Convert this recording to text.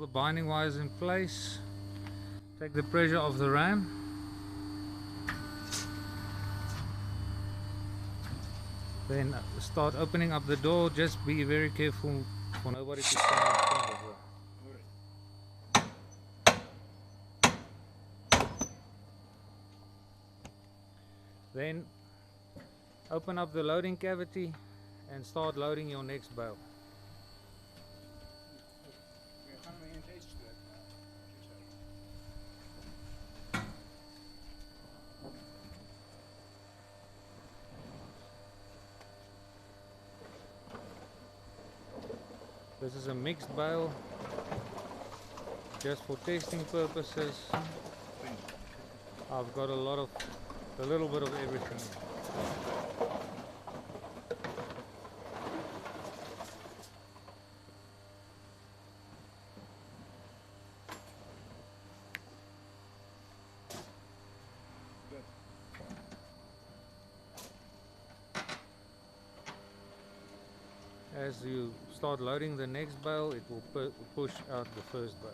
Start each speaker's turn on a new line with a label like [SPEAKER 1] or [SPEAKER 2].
[SPEAKER 1] the binding wires in place. Take the pressure off the ram. Then start opening up the door. Just be very careful for nobody to stand in front of her. Then open up the loading cavity and start loading your next bale. This is a mixed bale, just for testing purposes. I've got a little bit of everything. As you start loading the next bale, it will push out the first bale.